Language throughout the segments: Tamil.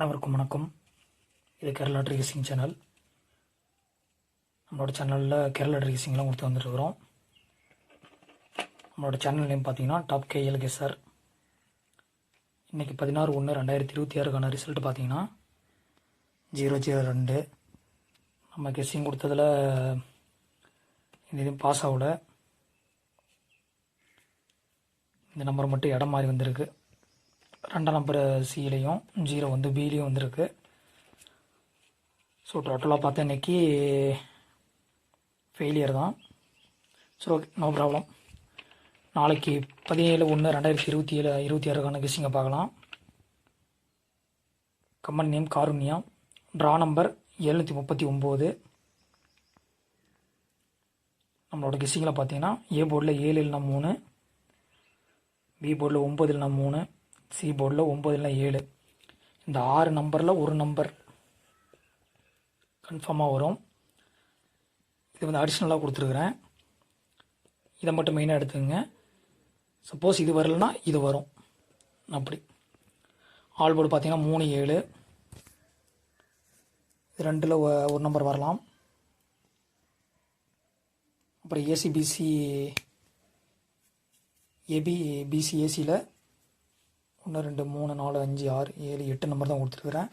அனைவருக்கும் வணக்கம். இது கேரளா ட்ரேசிங் சேனல். நம்மளோட சேனலில் கேரளா ட்ரேசிங்லாம் கொடுத்து வந்துட்டுருக்குறோம். நம்மளோட சேனல் நேம் பார்த்தீங்கன்னா டாப் கேஎல் கெஸ்ஸர். இன்றைக்கி 16/1/2026 ரிசல்ட் பார்த்தீங்கன்னா 002. நம்ம கெஸ்ஸிங் கொடுத்ததில் இந்த பாஸ் ஆகல. இந்த நம்பர் மட்டும் இடம் மாறி வந்திருக்கு. 2ஆம் நம்பர் சிலையும் 0 வந்து பிலையும் வந்திருக்கு. ஸோ டோட்டலாக பார்த்தா இன்றைக்கி ஃபெயிலியர் தான். So okay, no problem. நாளைக்கு 17/1/2026 கெஸ்ஸிங்கை பார்க்கலாம். Company name Karunya. Draw number 739. நம்மளோட கெஸ்ஸிங்கில் பார்த்தீங்கன்னா ஏ போர்டில் 7 இல்லைனா 3, பி போர்டில் 9 இல்லைனா 3, சி போர்டில் 9 இல்லைனா 7. இந்த 6 நம்பரில் ஒரு நம்பர் கன்ஃபார்மாக வரும். இது வந்து அடிஷ்னலாக கொடுத்துருக்குறேன். இதை மட்டும் மெயினாக எடுத்துக்கங்க. சப்போஸ் இது வரலன்னா இது வரும். அப்படி ஆல் போர்டு பார்த்தீங்கன்னா 3, 7. இது 2ல் ஒரு நம்பர் வரலாம். அப்புறம் ஏசிபிசி பிசி ஏசியில் 1 2 3 4 5 6 7 8 நம்பர் தான் கொடுத்துருக்குறேன்.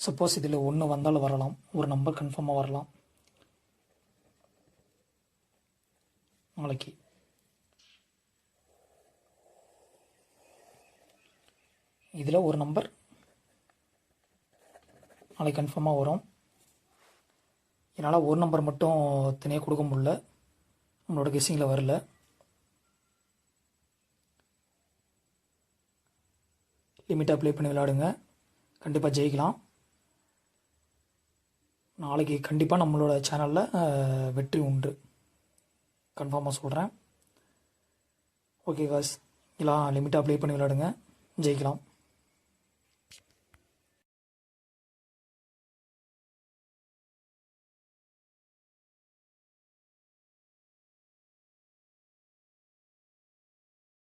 சப்போஸ் இதில் 1 வந்தாலும் வரலாம். ஒரு நம்பர் கன்ஃபார்மாக வரலாம் நாளைக்கு. இதில் ஒரு நம்பர் நாளைக்கு கன்ஃபார்மாக வரும். என்னால் ஒரு நம்பர் மட்டும் தனியாக கொடுக்க முடியல, உங்களோட கெஸ்ஸிங்கில் வரல. லிமிட்டாக ப்ளே பண்ணி விளையாடுங்க, கண்டிப்பாக ஜெயிக்கலாம். நாளைக்கு கண்டிப்பாக நம்மளோட சேனலில் வெற்றி உண்டு, கன்ஃபார்மாக சொல்கிறேன். ஓகே காஸ், எல்லாம் லிமிட்டாக ப்ளே பண்ணி விளையாடுங்க, ஜெயிக்கலாம்.